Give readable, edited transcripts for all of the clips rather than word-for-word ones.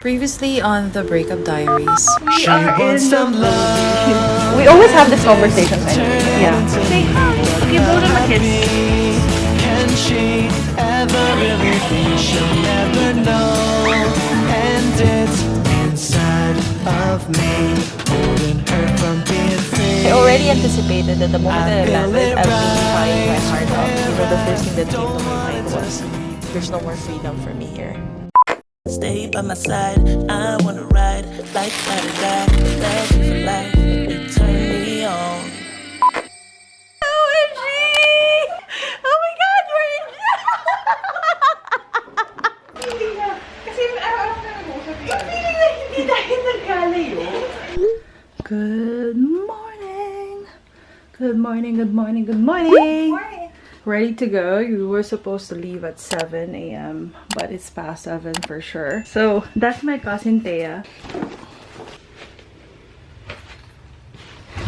Previously on the Breakup Diaries. We are in some love. We always have this conversation, anyway. Yeah. Say hi. Okay, blow them a kiss. Can she ever really think she'll never know? And it's inside of me, holding her from being free. I already anticipated that the moment that I landed, I'd be crying my heart out. You know, the first thing that came to my mind was, there's no more freedom for me here. Stay by my side, I wanna ride like that, love you for life, you turn me on. OMG! Oh my God, we're in Hindi na. Kasi araw-araw na nag-uusap yun. Hindi dahil nagkalayo. Good morning! Good morning, good morning, good morning! Good morning! Ready to go. You were supposed to leave at 7 a.m. but it's past 7 for sure. So that's my cousin Thea.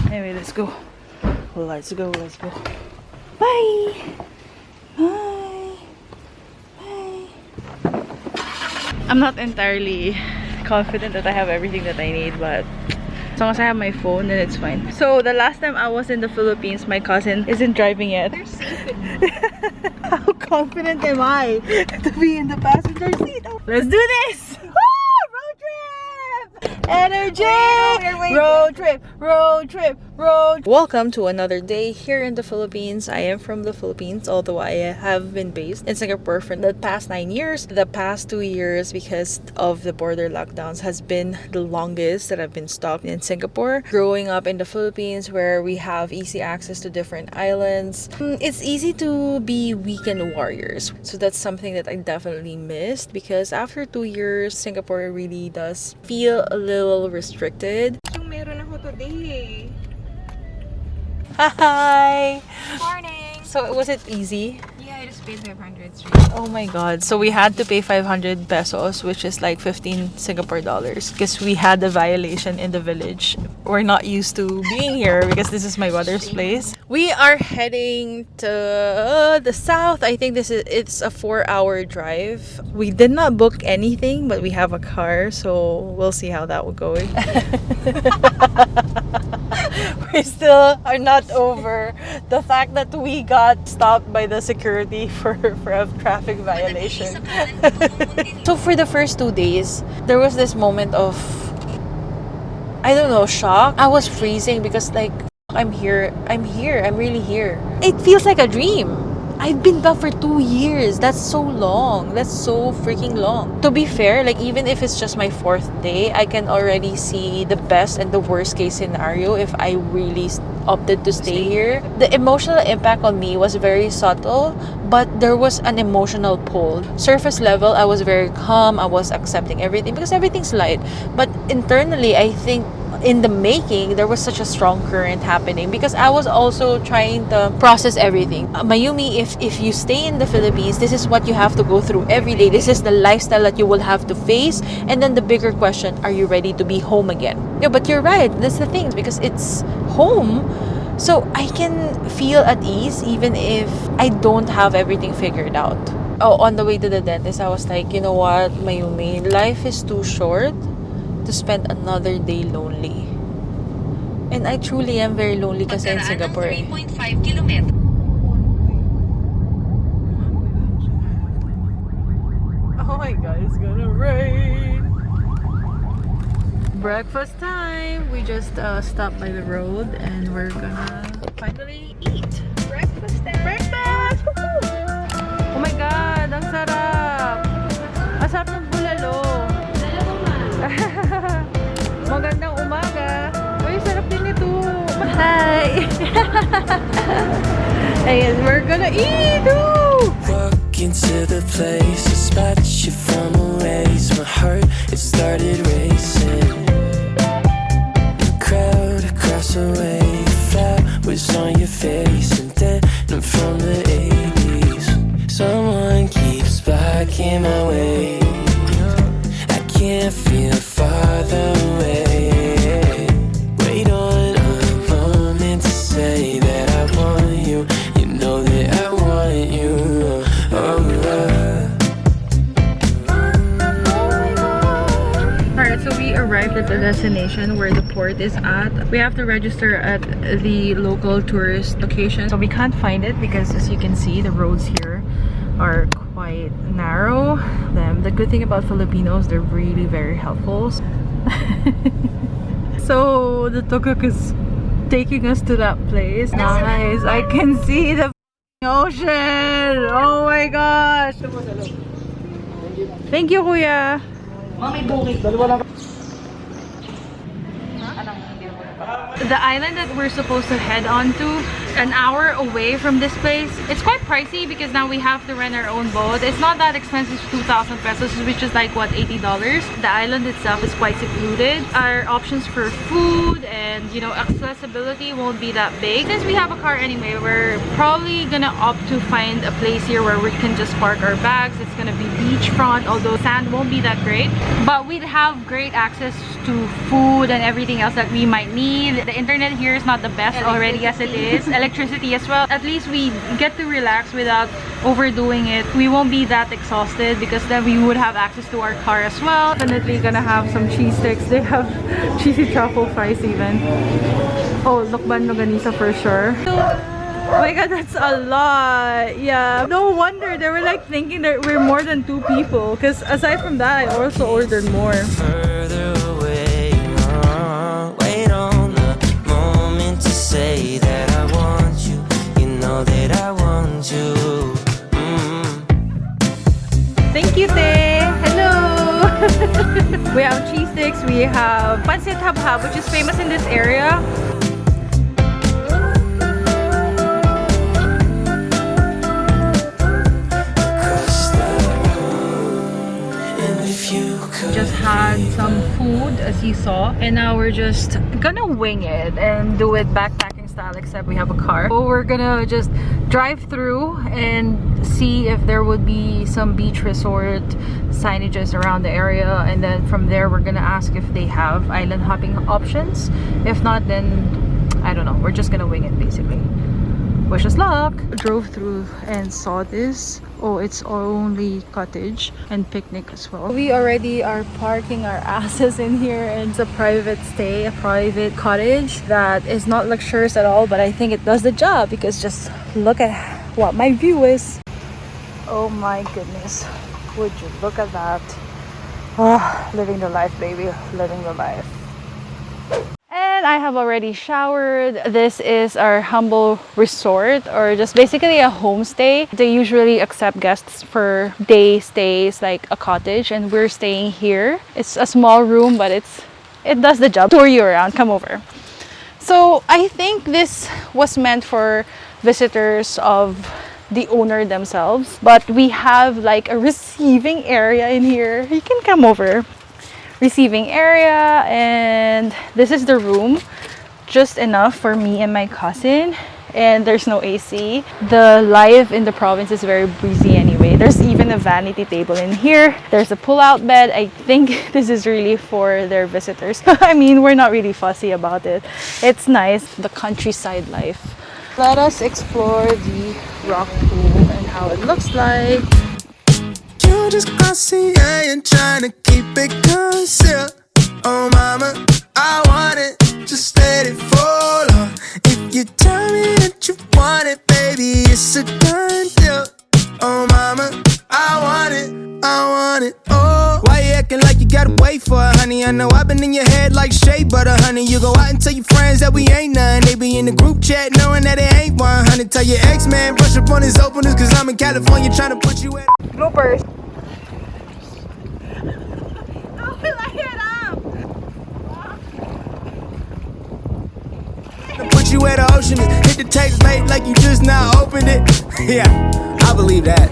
Anyway, let's go. Let's go. Bye. Bye. Bye. I'm not entirely confident that I have everything that I need, but as long as I have my phone, then it's fine. So the last time I was in the Philippines, my cousin isn't driving yet. They're safe. How confident am I to be in the passenger seat? Let's do this! Road trip! Energy! Road trip! Road trip! Road. Welcome to another day here in the Philippines. I am from the Philippines, although I have been based in Singapore for the past 9 years. The past 2 years, because of the border lockdowns, has been the longest that I've been stopped in Singapore. Growing up in the Philippines, where we have easy access to different islands, it's easy to be weekend warriors. So that's something that I definitely missed, because after 2 years, Singapore really does feel a little restricted. Yung meron ako today. Hi! Morning! So, was it easy? Yeah, I just paid 500 straight. Oh my god. So, we had to pay 500 pesos, which is like 15 Singapore dollars, because we had a violation in the village. We're not used to being here because this is my brother's place. We are heading to the south. I think it's a 4-hour drive. We did not book anything, but we have a car, so we'll see how that will go. We still are not over the fact that we got stopped by the security for a traffic violation. So for the first 2 days, there was this moment of, I don't know, shock. I was freezing because like, I'm here, I'm really here. It feels like a dream. I've been back for 2 years. That's so long. That's so freaking long. To be fair, like even if it's just my 4th day, I can already see the best and the worst case scenario if I really opted to stay here. The emotional impact on me was very subtle, but there was an emotional pull. Surface level, I was very calm. I was accepting everything because everything's light. But internally, I think in the making, there was such a strong current happening because I was also trying to process everything. Mayumi, if you stay in the Philippines, this is what you have to go through every day. This is the lifestyle that you will have to face. And then the bigger question, are you ready to be home again? Yeah, but you're right. That's the thing, because it's home. So I can feel at ease even if I don't have everything figured out. Oh, on the way to the dentist, I was like, you know what, Mayumi, life is too short to spend another day lonely. And I truly am very lonely kasi in Singapore. 3.5 kilometers. Oh my god, it's gonna rain. Breakfast time. We just stopped by the road and we're gonna finally eat. Breakfast time! Breakfast! Woohoo! Oh my god, ang sarap! Ang sarap ng bulalo. Magandang umaga. Uy, sarap din ito. Hi! And we're gonna eat! Woo! Walk into the place, a spot you from a ways. My heart, it started racing. The crowd across the way, flowers on your face, and then from the 80s. Someone keeps blocking my way. I can't feel farther away. Wait on a moment to say that I want you. You know that I want you. Oh, arrived at the destination where the port is at. We have to register at the local tourist location. So we can't find it because, as you can see, the roads here are quite narrow. The good thing about Filipinos, they're really very helpful. So the tuk-tuk is taking us to that place. Nice. I can see the ocean. Oh my gosh. Thank you, kuya. The island that we're supposed to head on to, an hour away from this place. It's quite pricey because now we have to rent our own boat. It's not that expensive, 2,000 pesos, which is like what, $80. The island itself is quite secluded. Our options for food and, you know, accessibility won't be that big. Since we have a car anyway, we're probably gonna opt to find a place here where we can just park our bags. It's gonna be beachfront, although sand won't be that great, but we'd have great access to food and everything else that we might need. The internet here is not the best already as it is. Electricity as well. At least we get to relax without overdoing it. We won't be that exhausted because then we would have access to our car as well. Definitely gonna have some cheese sticks. They have cheesy truffle fries even. Oh, lukban longanisa for sure. Oh my god, that's a lot. Yeah, no wonder they were like thinking that we're more than 2 people, because aside from that I also ordered more. Further away, wait on the moment to say that I want you. You know that I want you. Thank you, Te. Hello. We have cheese sticks, we have pancit habhab, which is famous in this area. Just had some food, as you saw, and now we're just gonna wing it and do it backpacking style, except we have a car. So we're gonna just drive through and see if there would be some beach resort signages around the area, and then from there we're gonna ask if they have island hopping options. If not, then I don't know, we're just gonna wing it basically. Wish us luck. Drove through and saw this. Oh, it's only cottage and picnic as well. We already are parking our asses in here, and it's a private stay, a private cottage that is not luxurious at all, but I think it does the job because just look at what my view is. Oh my goodness, would you look at that. Oh, living the life, baby, living the life. And I have already showered. This is our humble resort, or just basically a homestay. They usually accept guests for day stays, like a cottage, and we're staying here. It's a small room, but it does the job. Tour you around, come over. So I think this was meant for visitors of the owner themselves, but we have like a receiving area in here. You can come over. Receiving area, and this is the room, just enough for me and my cousin, and there's no AC. The life in the province is very breezy anyway. There's even a vanity table in here. There's a pull-out bed. I think this is really for their visitors. I mean, we're not really fussy about it. It's nice, the countryside life. Let us explore the rock pool and how it looks like. You just glossy, I ain't trying to keep it concealed. Oh mama, I want it, just let it fall on. If you tell me that you want it, baby, it's a done deal. Oh mama, I want it, oh. Why you acting like you gotta wait for it, honey? I know I've been in your head like shea butter, honey. You go out and tell your friends that we ain't none. They be in the group chat knowing that it ain't 100. Tell your ex-man, brush up on his openers, cause I'm in California trying to put you at Bloopers. Put you at the ocean, hit the text late like you just now opened it. Yeah, I believe that.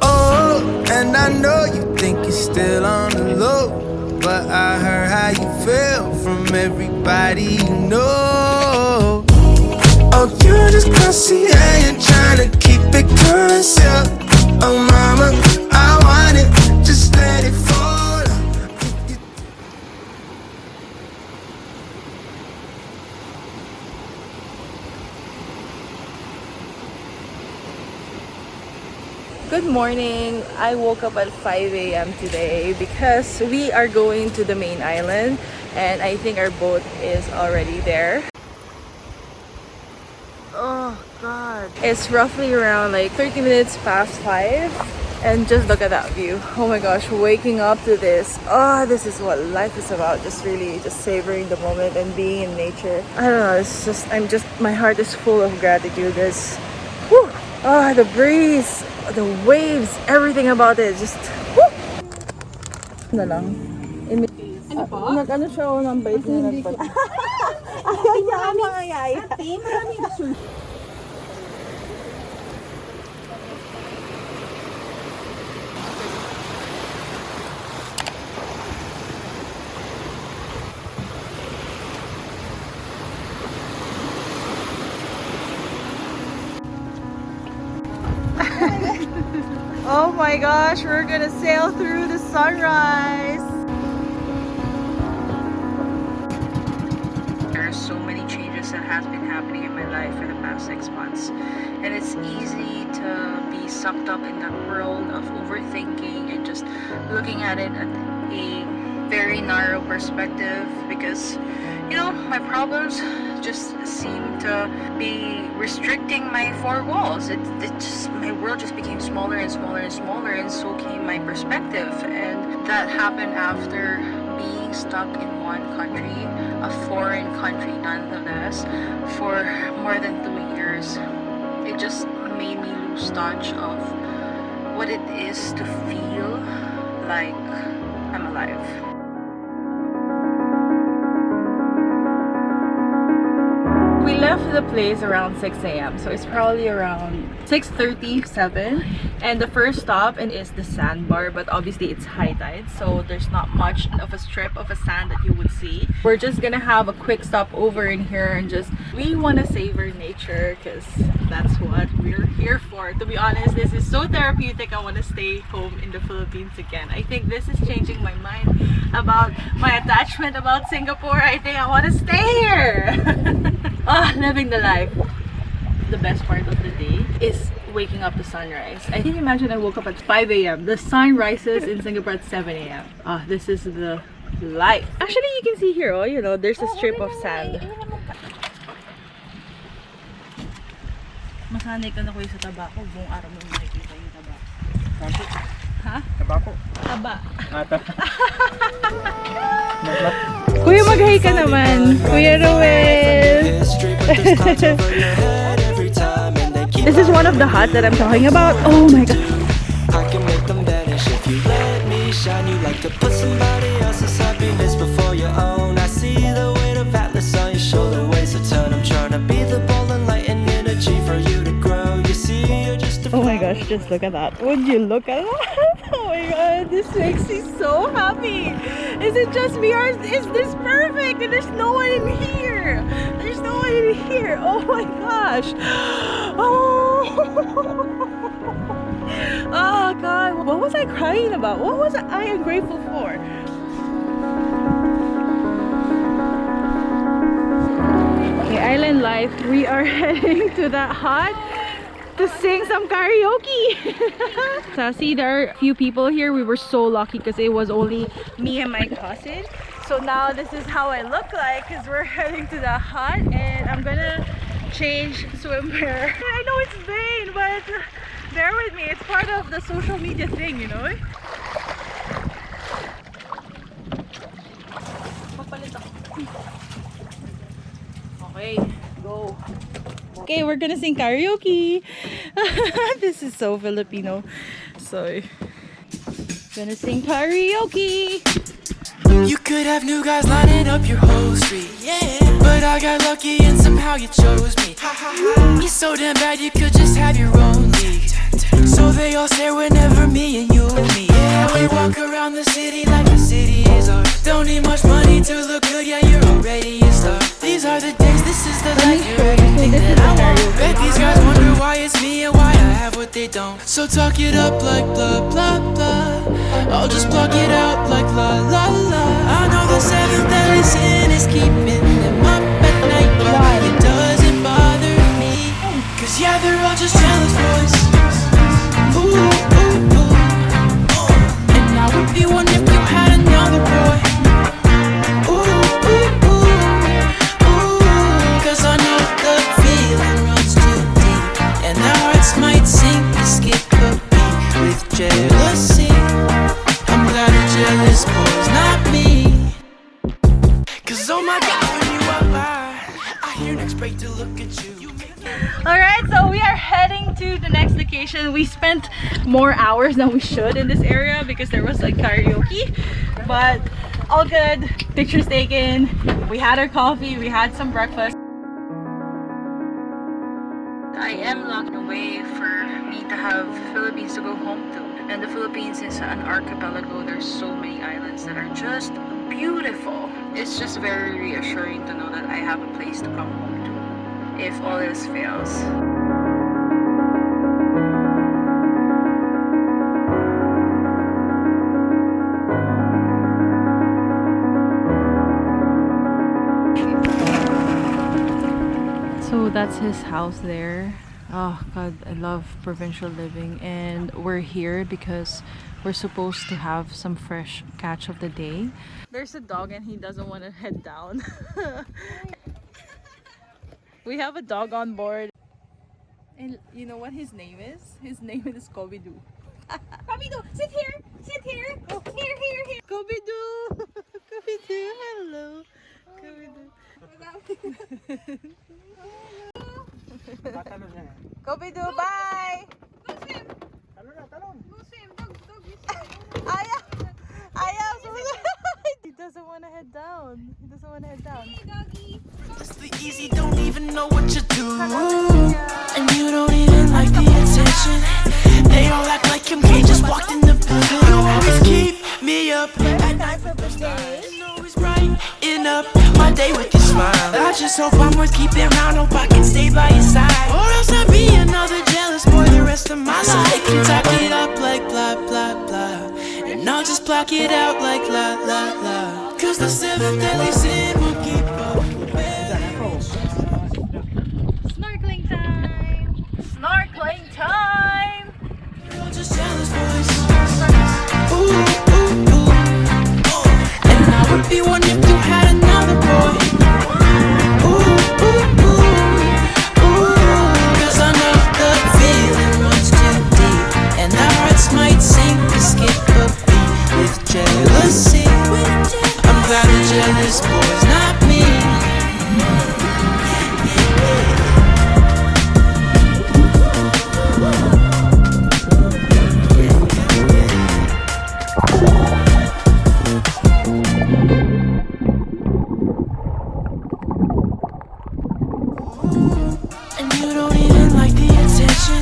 Oh, and I know you think you're still on the low, but I heard how you feel from everybody you know. Oh, you just glossy, I ain't trying to keep it concealed. Oh mama, I want it, just let it fall. Good morning. I woke up at 5 a.m. today because we are going to the main island and I think our boat is already there. Oh god. It's roughly around like 30 minutes past 5 and just look at that view. Oh my gosh, waking up to this. Oh, this is what life is about. Just really just savoring the moment and being in nature. I don't know, it's just, my heart is full of gratitude. There's, whew, oh, the breeze, the waves, everything about it. Just, whew. Na lang. Ano po? Nag-ano siya o ng bait na nagpat. Ayaw niya ka makayaya. Maraming surf. Oh my gosh, we're gonna sail through the sunrise. There are so many changes that has been happening in my life for the past 6 months, and it's easy to be sucked up in that world of overthinking and just looking at it at a very narrow perspective because, you know, my problems just seem to be restricting my four walls. It just, my world just became smaller and smaller and smaller, and so came my perspective. And that happened after being stuck in one country, a foreign country nonetheless, for more than 2 years. It just made me lose touch of what it is to feel like I'm alive. We left the place around 6 a.m. so it's probably around 6:37, and the first stop is the sandbar, but obviously it's high tide, so there's not much of a strip of a sand that you would see. We're just gonna have a quick stop over in here and just, we want to savor nature because that's what we're here for. To be honest, this is so therapeutic. I want to stay home in the Philippines again. I think this is changing my mind about my attachment about Singapore. I think I want to stay here. Living the life. The best part of the day is waking up to sunrise. I can imagine I woke up at 5 a.m. The sun rises in Singapore at 7 a.m. This is the life. Actually, you can see here, oh, you know, there's a strip of sand. Masanay ka na kuya sa tabako. Buong araw mo makikita yung tabako. Ha? Tabako? Taba. Kuya, mag-hi ka naman. Kuya Ruel. This is one of the huts that I'm talking about. Oh my god. I can make them vanish if you let me shine. You like to put somebody else's happiness before your own. I see the weight of Atlas on your shoulder, weighs a ton. I'm trying to be the ball and light and energy for you to grow. You see, you're just a... Oh my gosh, just look at that. Would you look at that? Oh my god, this makes me so happy. Is it just me or is this perfect? And there's no one in here. There's no one in here. Oh my gosh. Oh. Oh god, what was I crying about? What was I ungrateful for? Okay, island life. We are heading to that hut to sing some karaoke. So see, there are a few people here. We were so lucky because it was only me and my cousin. So now this is how I look like because we're heading to the hut and I'm gonna change swimwear. I know it's vain, but bear with me. It's part of the social media thing, you know? Okay, go. Okay, we're gonna sing karaoke. This is so Filipino. So, gonna sing karaoke. You could have new guys lining up your whole street, yeah. But I got lucky and somehow you chose me. You're so damn bad you could just have your own league. So they all stare whenever me and you meet. Yeah, we walk around the city like the city is ours. Don't need much money to look good, yeah, you're already a star. These are the days, this is the life, you're everything that I want. Bet these guys wonder why it's me and why I have what they don't. So talk it up like blah blah blah. I'll just block it out like la la la. I know the seventh that is sin is keeping them up at night, but it doesn't bother me. Cause yeah, they're all just jealous boys. Ooh, ooh. jealous boys, not me. Cause oh my god, when you are I hear next break to look at you. Alright, so we are heading to the next location. We spent more hours than we should in this area because there was like karaoke, but all good. Pictures taken, we had our coffee, we had some breakfast. I am locked away for me to have Philippines to go home to. And the Philippines is an archipelago. There's so many islands that are just beautiful. It's just very reassuring to know that I have a place to come home to if all else fails. So that's his house there. Oh god, I love provincial living, and we're here because we're supposed to have some fresh catch of the day. There's a dog and he doesn't want to head down. We have a dog on board. And you know what his name is? His name is Scooby-Doo. Scooby-Doo, sit here! Sit here! Oh. Here, here, here! Scooby-Doo! Scooby-Doo, hello! Scooby-Doo. Scooby-Doo, bye! Go swim! Go swim! Dog, dog, Ayaw! Ayaw! He doesn't want to head down. He doesn't want to head down. Hey, doggy! It's the easy, don't even know what you do. And you don't even like the attention. They all act like MK just walked in the building. You always keep me up at night with the stars. And always brighten up my day with your smile. I just hope I'm worth keeping around. Hope I can stay by your side. Or else I'll be another jealous boy the rest of my life. So they can talk it up like blah blah blah, and I'll just block it out like la la la. Cause the seventh deadly sin will keep up. Snorkeling time! Snorkeling time! You're just jealous boys. Ooh, ooh, ooh. And I would be one if you had another boy. Ooh, ooh, ooh. Ooh. Cause I know the feeling runs too deep, and our hearts might sink or skip a beat with jealousy. I'm glad the jealous boys, not me. And you don't even like the attention.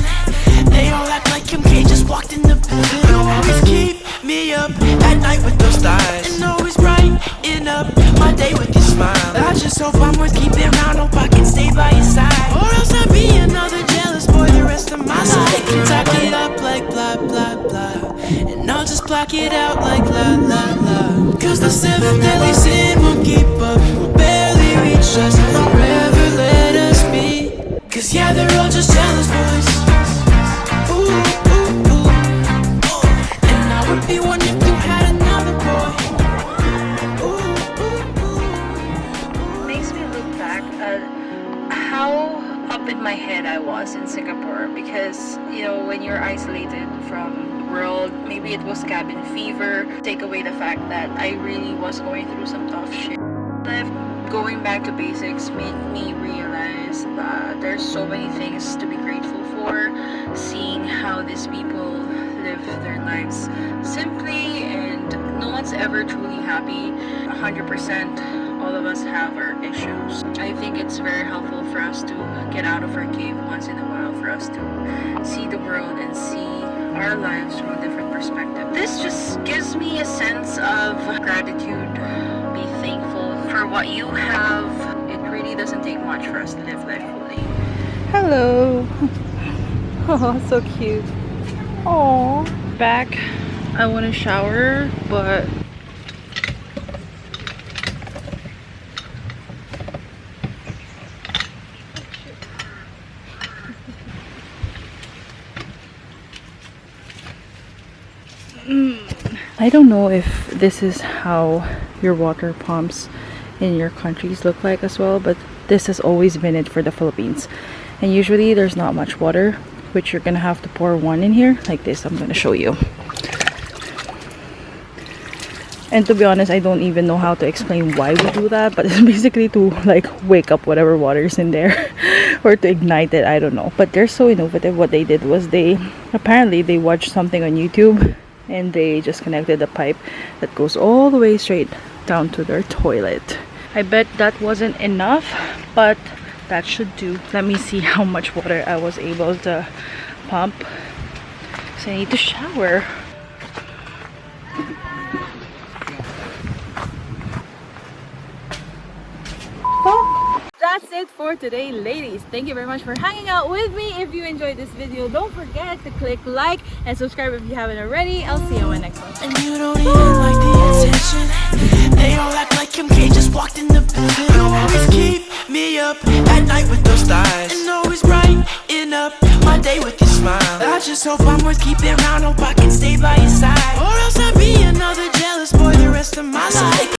They all act like MK just walked in the building. You always keep me up at night with those stars, and always brighten up my day with your smile. I just hope I'm worth keeping around. Hope I can stay by your side. Or else I'll be another jealous boy the rest of my life. So they can talk it up like blah blah blah, and I'll just block it out like la la la. Cause the seventh deadly sin won't keep up, will barely reach us, forever let us be. Cause yeah, they're all just jealous boys. Ooh, ooh, ooh. And I would be one if you had another boy. Ooh, ooh, ooh. Makes me look back at how up in my head I was in Singapore, because you know, when you're isolated from the world, maybe it was cabin fever. Take away the fact that I really was going through some tough shit. Going back to basics made me realize that there's so many things to be grateful for. Seeing how these people live their lives simply, and no one's ever truly happy 100%. All of us have our issues. I think it's very helpful for us to get out of our cave once in a while, for us to see the world and see our lives from a different perspective. This just gives me a sense of gratitude. Be thankful for what you have. It really doesn't take much for us to live life fully. Hello. Oh, so cute. Oh, back. I want to shower, but I don't know if this is how your water pumps in your countries look like as well, but this has always been it for the Philippines. And usually there's not much water, which you're gonna have to pour one in here like this. I'm gonna show you. And to be honest, I don't even know how to explain why we do that, but it's basically to like wake up whatever water's in there or to ignite it. I don't know, but they're so innovative. What they did was they watched something on YouTube and they just connected a pipe that goes all the way straight down to their toilet. I bet that wasn't enough, but that should do. Let me see how much water I was able to pump. So I need to shower. That's it for today, ladies. Thank you very much for hanging out with me. If you enjoyed this video, don't forget to click like and subscribe if you haven't already. I'll see you on my next one. And you don't even like the attention. They all act like MK just walked in the building. You always keep me up at night with those stars, and always brighten up my day with your smile. I just hope I'm worth keeping around. Hope I can stay by your side.